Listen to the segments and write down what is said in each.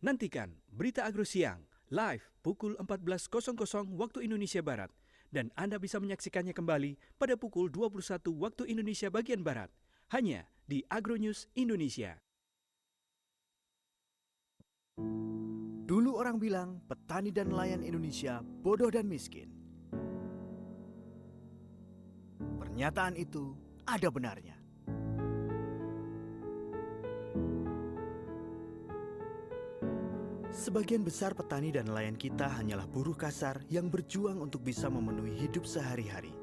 Nantikan Berita Agro Siang live pukul 14.00 waktu Indonesia Barat. Dan Anda bisa menyaksikannya kembali pada pukul 21 waktu Indonesia bagian Barat. Hanya di Agronews Indonesia. Dulu orang bilang petani dan nelayan Indonesia bodoh dan miskin. Pernyataan itu ada benarnya. Sebagian besar petani dan nelayan kita hanyalah buruh kasar yang berjuang untuk bisa memenuhi hidup sehari-hari.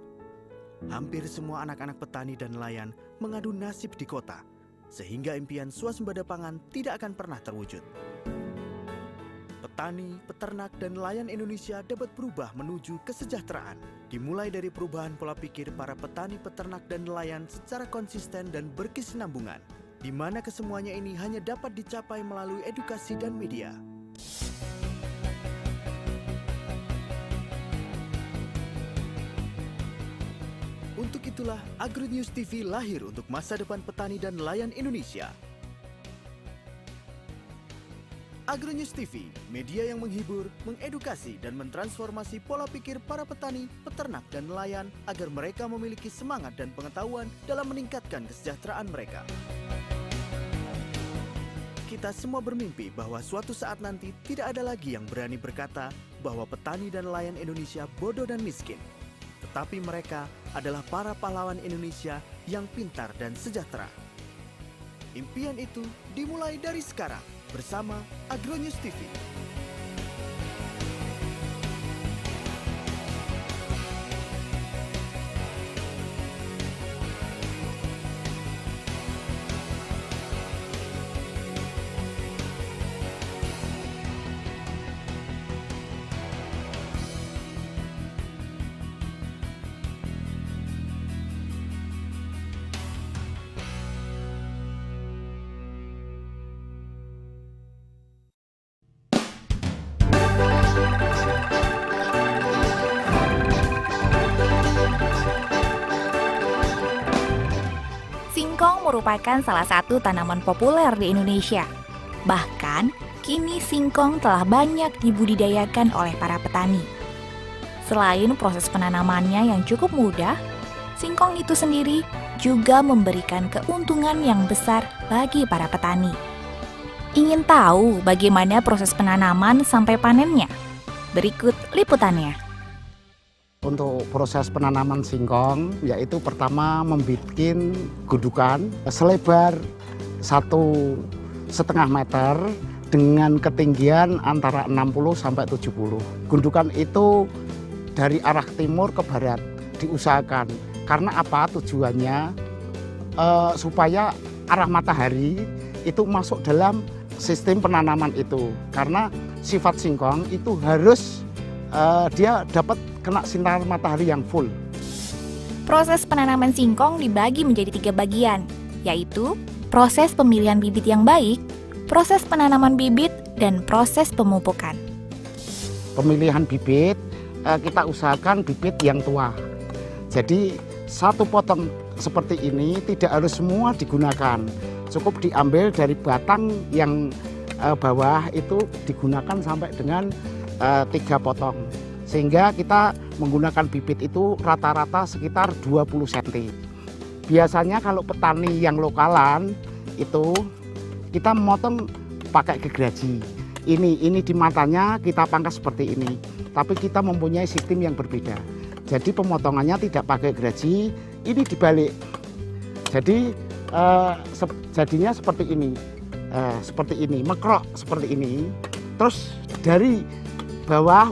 Hampir semua anak-anak petani dan nelayan mengadu nasib di kota, sehingga impian swasembada pangan tidak akan pernah terwujud. Petani, peternak, dan nelayan Indonesia dapat berubah menuju kesejahteraan. Dimulai dari perubahan pola pikir para petani, peternak, dan nelayan secara konsisten dan berkesinambungan, di mana kesemuanya ini hanya dapat dicapai melalui edukasi dan media. Untuk itulah Agronews TV lahir untuk masa depan petani dan nelayan Indonesia. Agronews TV, media yang menghibur, mengedukasi, dan mentransformasi pola pikir para petani, peternak, dan nelayan agar mereka memiliki semangat dan pengetahuan dalam meningkatkan kesejahteraan mereka. Kita semua bermimpi bahwa suatu saat nanti tidak ada lagi yang berani berkata bahwa petani dan nelayan Indonesia bodoh dan miskin. Tetapi mereka adalah para pahlawan Indonesia yang pintar dan sejahtera. Impian itu dimulai dari sekarang bersama Agronews TV. Singkong merupakan salah satu tanaman populer di Indonesia. Bahkan, kini singkong telah banyak dibudidayakan oleh para petani. Selain proses penanamannya yang cukup mudah, singkong itu sendiri juga memberikan keuntungan yang besar bagi para petani. Ingin tahu bagaimana proses penanaman sampai panennya? Berikut liputannya. Untuk proses penanaman singkong, yaitu pertama membuat gundukan selebar 1,5 meter dengan ketinggian antara 60 sampai 70. Gundukan itu dari arah timur ke barat diusahakan. Karena apa tujuannya? Supaya arah matahari itu masuk dalam sistem penanaman itu. Karena sifat singkong itu harus dia dapat kena sinar matahari yang full. Proses penanaman singkong dibagi menjadi 3 bagian, yaitu proses pemilihan bibit yang baik, proses penanaman bibit, dan proses pemupukan. Pemilihan bibit, kita usahakan bibit yang tua. Jadi satu potong seperti ini tidak harus semua digunakan. Cukup diambil dari batang yang bawah itu digunakan sampai dengan 3 potong. Sehingga kita menggunakan bibit itu rata-rata sekitar 20 cm. Biasanya kalau petani yang lokalan itu kita memotong pakai gergaji. Ini di matanya kita pangkas seperti ini. Tapi kita mempunyai sistem yang berbeda. Jadi pemotongannya tidak pakai gergaji, ini dibalik. Jadi jadinya seperti ini, mekrok seperti ini. Terus dari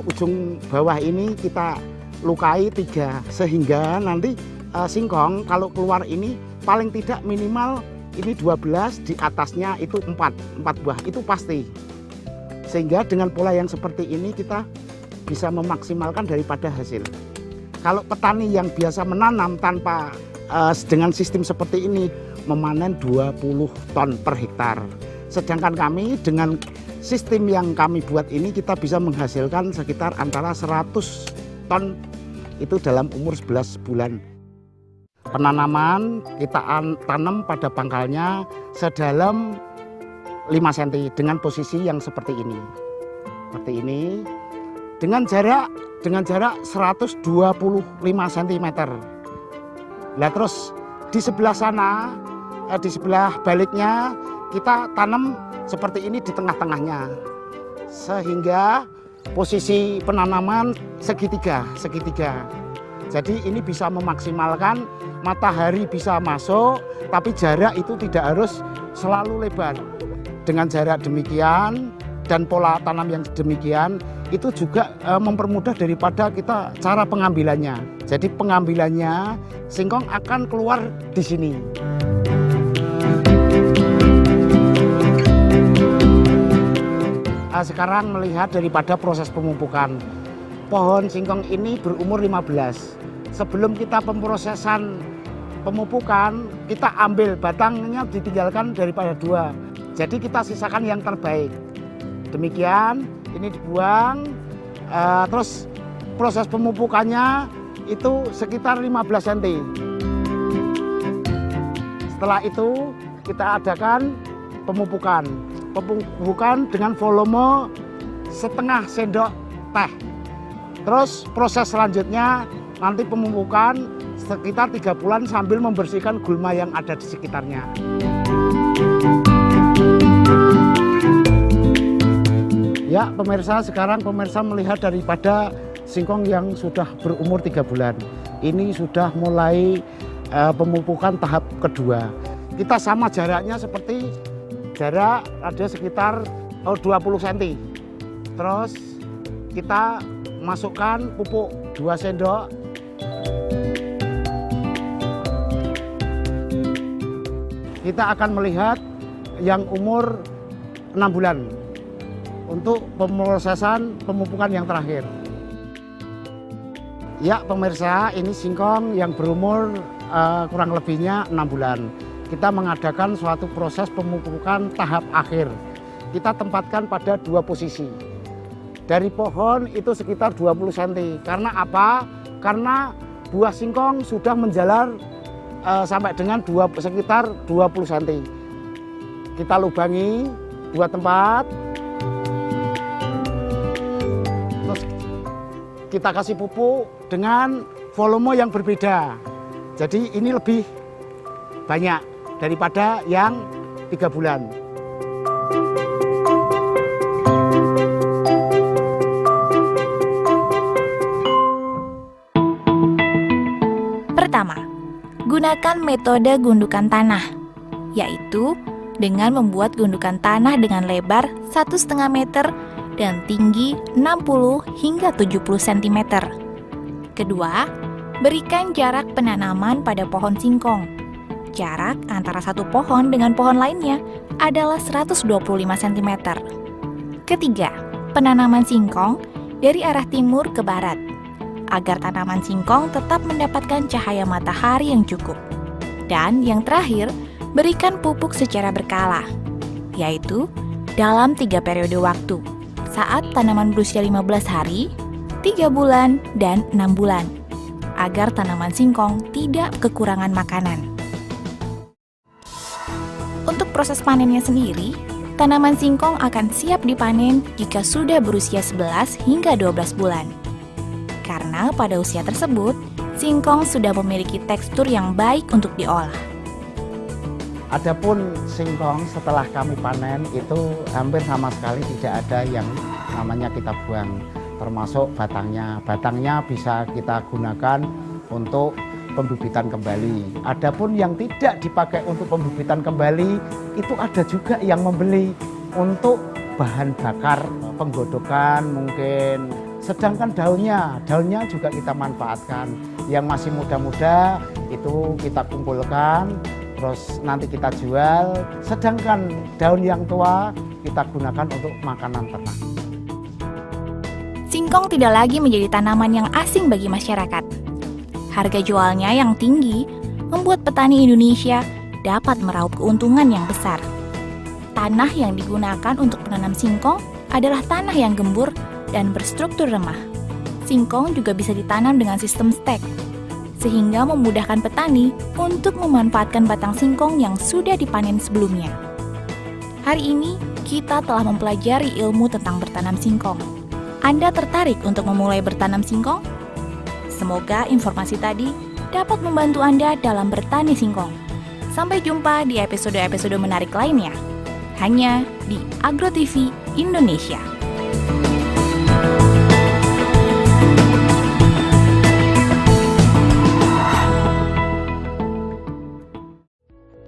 ujung bawah ini kita lukai 3 sehingga nanti singkong kalau keluar ini paling tidak minimal ini 12, di atasnya itu 4 buah itu pasti. Sehingga dengan pola yang seperti ini kita bisa memaksimalkan daripada hasil. Kalau petani yang biasa menanam tanpa dengan sistem seperti ini memanen 20 ton per hektar. Sedangkan kami dengan sistem yang kami buat ini kita bisa menghasilkan sekitar antara 100 ton itu dalam umur 11 bulan. Penanaman kita tanam pada pangkalnya sedalam 5 cm dengan posisi yang seperti ini. Seperti ini. Dengan jarak 125 cm. Nah, terus di sebelah sana, di sebelah baliknya kita tanam seperti ini di tengah-tengahnya. Sehingga posisi penanaman segitiga. Jadi ini bisa memaksimalkan matahari bisa masuk, tapi jarak itu tidak harus selalu lebar. Dengan jarak demikian dan pola tanam yang demikian, itu juga mempermudah daripada kita cara pengambilannya. Jadi pengambilannya singkong akan keluar di sini. Sekarang melihat daripada proses pemupukan. Pohon singkong ini berumur 15. Sebelum kita pemrosesan pemupukan, kita ambil batangnya ditinggalkan daripada 2. Jadi kita sisakan yang terbaik. Demikian, ini dibuang, terus proses pemupukannya itu sekitar 15 cm. Setelah itu kita adakan pemupukan dengan volume setengah sendok teh. Terus proses selanjutnya nanti pemupukan sekitar 3 bulan sambil membersihkan gulma yang ada di sekitarnya. Ya pemirsa, sekarang pemirsa melihat daripada singkong yang sudah berumur 3 bulan. Ini sudah mulai pemupukan tahap kedua. Kita sama jaraknya seperti jarak ada sekitar 20 cm. Terus kita masukkan pupuk 2 sendok. Kita akan melihat yang umur 6 bulan. Untuk pemrosesan pemupukan yang terakhir. Ya pemirsa, ini singkong yang berumur kurang lebihnya 6 bulan. Kita mengadakan suatu proses pemupukan tahap akhir. Kita tempatkan pada 2 posisi. Dari pohon itu sekitar 20 cm. Karena apa? Karena buah singkong sudah menjalar sampai dengan sekitar 20 cm. Kita lubangi 2 tempat. Kita kasih pupuk dengan volume yang berbeda. Jadi ini lebih banyak daripada yang 3 bulan. Pertama, gunakan metode gundukan tanah, yaitu dengan membuat gundukan tanah dengan lebar 1,5 meter dan tinggi 60 hingga 70 cm. Kedua, berikan jarak penanaman pada pohon singkong. Jarak antara satu pohon dengan pohon lainnya adalah 125 cm. Ketiga, penanaman singkong dari arah timur ke barat, agar tanaman singkong tetap mendapatkan cahaya matahari yang cukup. Dan yang terakhir, berikan pupuk secara berkala, yaitu dalam 3 periode waktu, saat tanaman berusia 15 hari, 3 bulan, dan 6 bulan, agar tanaman singkong tidak kekurangan makanan. Untuk proses panennya sendiri, tanaman singkong akan siap dipanen jika sudah berusia 11 hingga 12 bulan. Karena pada usia tersebut, singkong sudah memiliki tekstur yang baik untuk diolah. Adapun singkong setelah kami panen itu hampir sama sekali tidak ada yang namanya kita buang, termasuk batangnya. Batangnya bisa kita gunakan untuk pembibitan kembali. Adapun yang tidak dipakai untuk pembibitan kembali itu ada juga yang membeli untuk bahan bakar, penggodokan mungkin. Sedangkan daunnya juga kita manfaatkan. Yang masih muda-muda itu kita kumpulkan, terus nanti kita jual. Sedangkan daun yang tua kita gunakan untuk makanan ternak. Singkong tidak lagi menjadi tanaman yang asing bagi masyarakat. Harga jualnya yang tinggi membuat petani Indonesia dapat meraup keuntungan yang besar. Tanah yang digunakan untuk menanam singkong adalah tanah yang gembur dan berstruktur remah. Singkong juga bisa ditanam dengan sistem stek, sehingga memudahkan petani untuk memanfaatkan batang singkong yang sudah dipanen sebelumnya. Hari ini kita telah mempelajari ilmu tentang bertanam singkong. Anda tertarik untuk memulai bertanam singkong? Semoga informasi tadi dapat membantu Anda dalam bertani singkong. Sampai jumpa di episode-episode menarik lainnya. Hanya di Agro TV Indonesia.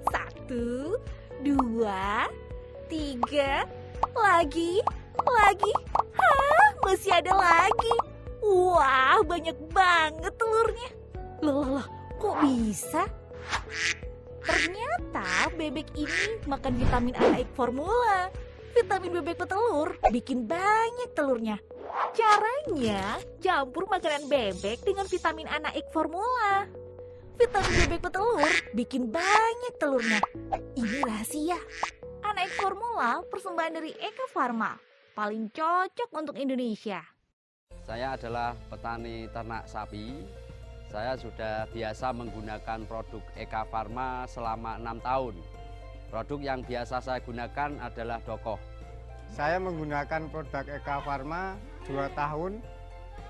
Satu, dua, tiga, lagi. Hah, masih ada lagi. Wah, banyak banget telurnya. Loh, kok bisa? Ternyata bebek ini makan vitamin A formula. Vitamin bebek petelur bikin banyak telurnya. Caranya, campur makanan bebek dengan vitamin A formula. Vitamin bebek petelur bikin banyak telurnya. Ini rahasia. Anaik formula persembahan dari Eka Farma. Paling cocok untuk Indonesia. Saya adalah petani ternak sapi. Saya sudah biasa menggunakan produk Eka Farma selama 6 tahun. Produk yang biasa saya gunakan adalah Dokoh. Saya menggunakan produk Eka Farma 2 tahun.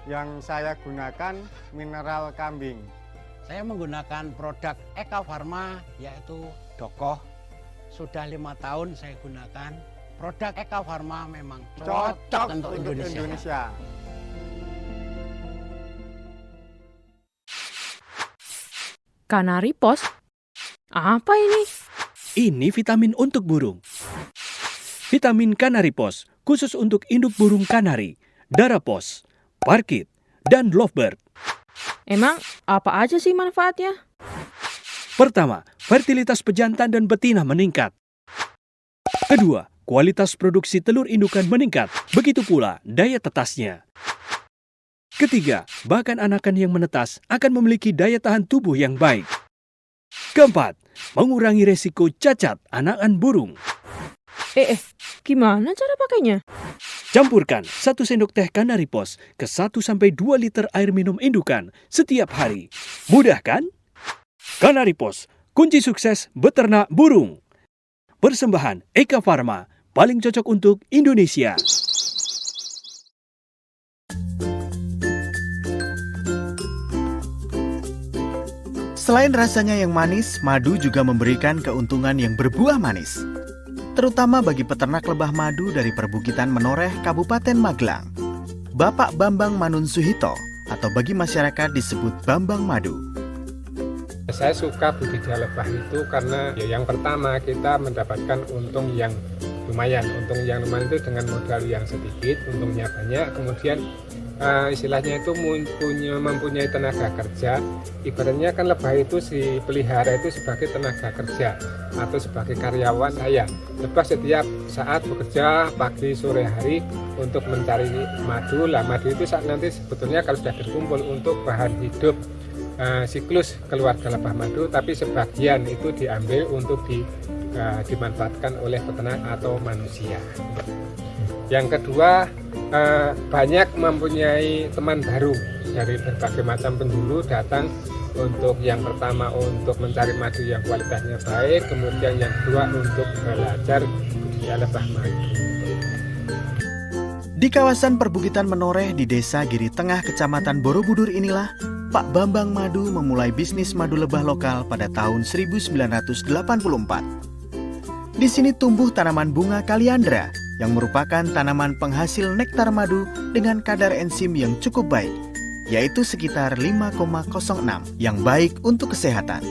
Yang saya gunakan mineral kambing. Saya menggunakan produk Eka Farma yaitu Dokoh. Sudah 5 tahun saya gunakan. Produk Eka Farma memang cocok untuk Indonesia. Kanaripos? Apa ini? Ini vitamin untuk burung. Vitamin Kanaripos khusus untuk induk burung kanari, darapos, parkit, dan lovebird. Emang apa aja sih manfaatnya? Pertama, fertilitas pejantan dan betina meningkat. Kedua, kualitas produksi telur indukan meningkat, begitu pula daya tetasnya. Ketiga, bahkan anakan yang menetas akan memiliki daya tahan tubuh yang baik. Keempat, mengurangi resiko cacat anakan burung. Gimana cara pakainya? Campurkan 1 sendok teh Kanaripos ke 1-2 liter air minum indukan setiap hari. Mudah kan? Kanaripos, kunci sukses beternak burung. Persembahan Eka Farma, paling cocok untuk Indonesia. Selain rasanya yang manis, madu juga memberikan keuntungan yang berbuah manis. Terutama bagi peternak lebah madu dari perbukitan Menoreh, Kabupaten Magelang. Bapak Bambang Manun Suhito, atau bagi masyarakat disebut Bambang Madu. Saya suka budidaya lebah itu karena yang pertama kita mendapatkan untung yang lumayan. Untung yang lumayan itu dengan modal yang sedikit, untungnya banyak. Kemudian istilahnya itu mempunyai tenaga kerja. Ibaratnya kan lebah itu si pelihara itu sebagai tenaga kerja atau sebagai karyawan saya. Lebah setiap saat bekerja pagi sore hari untuk mencari madu. Lah madu itu saat nanti sebetulnya kalau sudah terkumpul untuk bahan hidup siklus keluarga lebah madu, tapi sebagian itu diambil untuk dimanfaatkan oleh peternak atau manusia. Yang kedua, banyak mempunyai teman baru dari berbagai macam penjuru datang untuk yang pertama untuk mencari madu yang kualitasnya baik, kemudian yang kedua untuk belajar budidaya lebah madu. Di kawasan perbukitan Menoreh di Desa Giri Tengah, Kecamatan Borobudur inilah Pak Bambang Madu memulai bisnis madu lebah lokal pada tahun 1984. Di sini tumbuh tanaman bunga kaliandra yang merupakan tanaman penghasil nektar madu dengan kadar enzim yang cukup baik, yaitu sekitar 5,06 yang baik untuk kesehatan.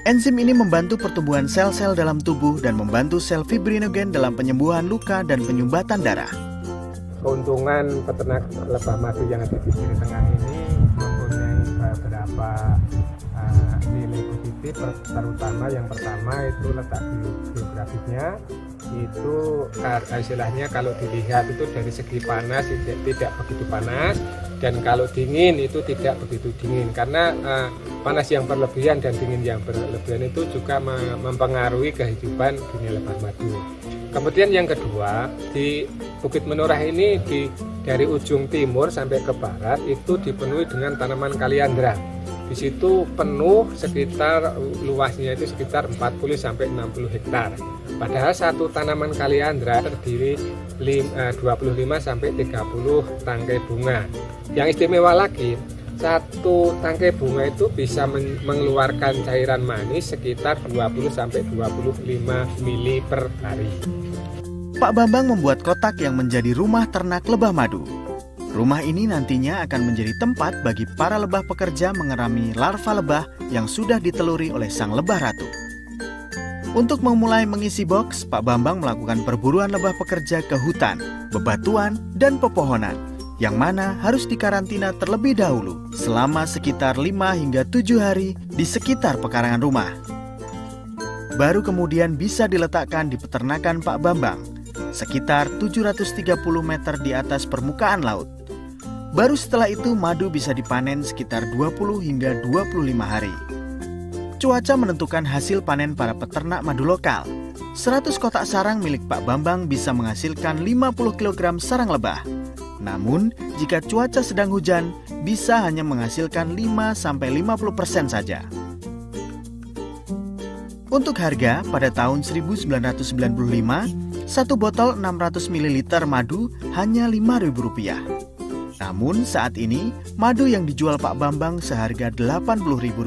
Enzim ini membantu pertumbuhan sel-sel dalam tubuh dan membantu sel fibrinogen dalam penyembuhan luka dan penyumbatan darah. Keuntungan peternak lebah madu yang ada di Giri Tengah ini mempunyai beberapa nilai positif, terutama yang pertama itu letak geografisnya. Itu istilahnya kalau dilihat itu dari segi panas tidak begitu panas, dan kalau dingin itu tidak begitu dingin, karena panas yang berlebihan dan dingin yang berlebihan itu juga mempengaruhi kehidupan dunia lebah madu. Kemudian yang kedua, di Bukit Menoreh ini dari ujung timur sampai ke barat itu dipenuhi dengan tanaman kaliandra. Di situ penuh sekitar luasnya itu sekitar 40 sampai 60 hektar. Padahal satu tanaman kaliandra terdiri 25 sampai 30 tangkai bunga. Yang istimewa lagi, satu tangkai bunga itu bisa mengeluarkan cairan manis sekitar 20 sampai 25 mili per hari. Pak Bambang membuat kotak yang menjadi rumah ternak lebah madu. Rumah ini nantinya akan menjadi tempat bagi para lebah pekerja mengerami larva lebah yang sudah diteluri oleh sang lebah ratu. Untuk memulai mengisi box, Pak Bambang melakukan perburuan lebah pekerja ke hutan, bebatuan, dan pepohonan, yang mana harus dikarantina terlebih dahulu selama sekitar 5 hingga 7 hari di sekitar pekarangan rumah. Baru kemudian bisa diletakkan di peternakan Pak Bambang, sekitar 730 meter di atas permukaan laut. Baru setelah itu madu bisa dipanen sekitar 20 hingga 25 hari. Cuaca menentukan hasil panen para peternak madu lokal. 100 kotak sarang milik Pak Bambang bisa menghasilkan 50 kg sarang lebah. Namun, jika cuaca sedang hujan, bisa hanya menghasilkan 5-50% saja. Untuk harga, pada tahun 1995, satu botol 600 ml madu hanya Rp5.000. Namun saat ini, madu yang dijual Pak Bambang seharga Rp80.000.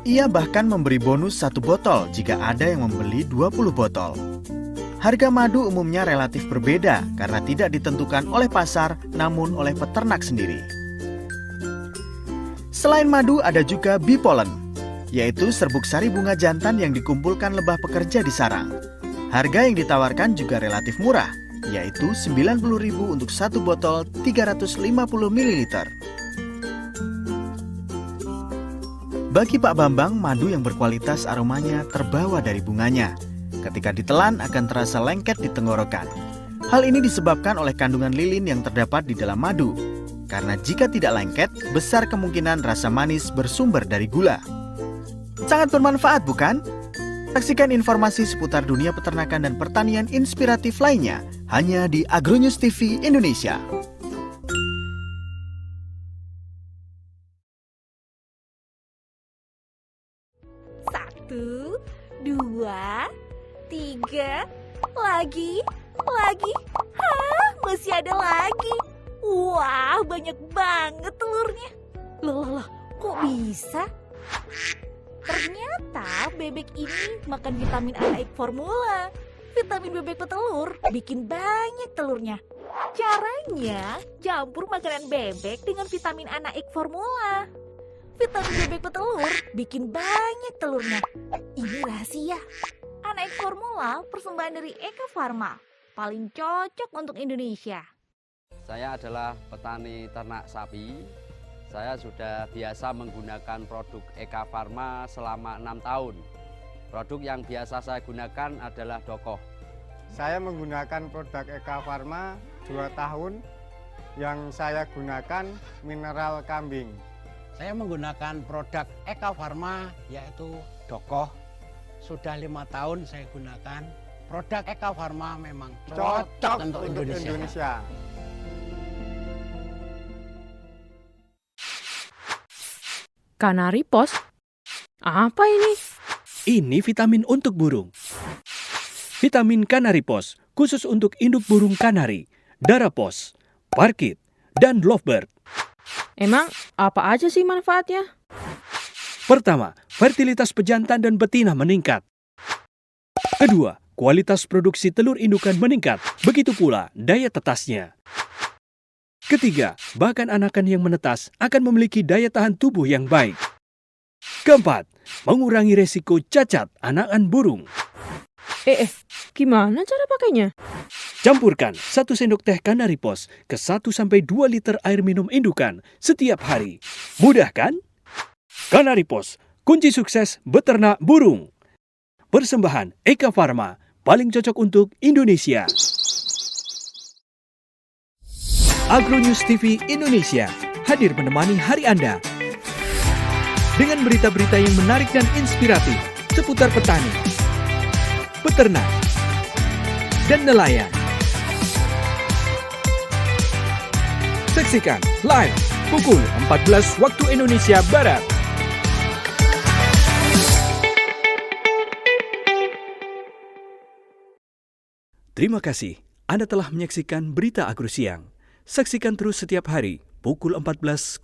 Ia bahkan memberi bonus 1 botol jika ada yang membeli 20 botol. Harga madu umumnya relatif berbeda karena tidak ditentukan oleh pasar, namun oleh peternak sendiri. Selain madu, ada juga bee pollen, yaitu serbuk sari bunga jantan yang dikumpulkan lebah pekerja di sarang. Harga yang ditawarkan juga relatif murah, yaitu Rp90.000 untuk 1 botol 350 ml. Bagi Pak Bambang, madu yang berkualitas aromanya terbawa dari bunganya. Ketika ditelan akan terasa lengket di tenggorokan. Hal ini disebabkan oleh kandungan lilin yang terdapat di dalam madu. Karena jika tidak lengket, besar kemungkinan rasa manis bersumber dari gula. Sangat bermanfaat, bukan? Saksikan informasi seputar dunia peternakan dan pertanian inspiratif lainnya hanya di Agronews TV Indonesia. Satu, dua, tiga, lagi. Hah, masih ada lagi. Wah, banyak banget telurnya. Loh, kok bisa? Ternyata bebek ini makan vitamin A naik formula. Vitamin bebek petelur bikin banyak telurnya. Caranya, campur makanan bebek dengan vitamin A naik formula. Vitamin bebek petelur bikin banyak telurnya. Ini rahasia. A naik formula persembahan dari Eka Farma. Paling cocok untuk Indonesia. Saya adalah petani ternak sapi. Saya sudah biasa menggunakan produk Eka Farma selama 6 tahun. Produk yang biasa saya gunakan adalah Dokoh. Saya menggunakan produk Eka Farma 2 tahun. Yang saya gunakan mineral kambing. Saya menggunakan produk Eka Farma yaitu Dokoh. Sudah 5 tahun saya gunakan. Produk Eka Farma memang cocok untuk Indonesia. Kanaripos? Apa ini? Ini vitamin untuk burung. Vitamin Kanaripos khusus untuk induk burung kanari, darapos, parkit, dan lovebird. Emang apa aja sih manfaatnya? Pertama, fertilitas pejantan dan betina meningkat. Kedua, kualitas produksi telur indukan meningkat, begitu pula daya tetasnya. Ketiga, bahkan anakan yang menetas akan memiliki daya tahan tubuh yang baik. Keempat, mengurangi resiko cacat anakan burung. Gimana cara pakainya? Campurkan 1 sendok teh Kanaripos ke 1-2 liter air minum indukan setiap hari. Mudah kan? Kanaripos, kunci sukses beternak burung. Persembahan Eka Farma, paling cocok untuk Indonesia. Agronews TV Indonesia hadir menemani hari Anda dengan berita-berita yang menarik dan inspiratif seputar petani, peternak, dan nelayan. Saksikan live pukul 14 waktu Indonesia Barat. Terima kasih Anda telah menyaksikan Berita Agro Siang. Saksikan terus setiap hari pukul 14.00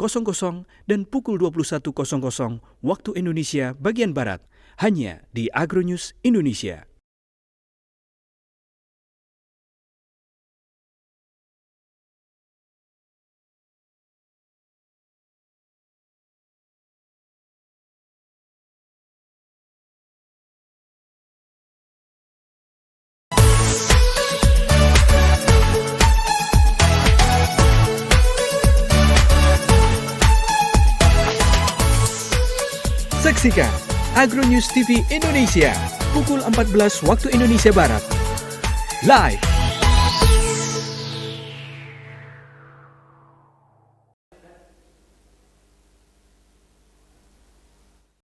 dan pukul 21.00 waktu Indonesia bagian Barat, hanya di Agronews Indonesia. Saksikan Agronews TV Indonesia pukul 14 waktu Indonesia Barat. Live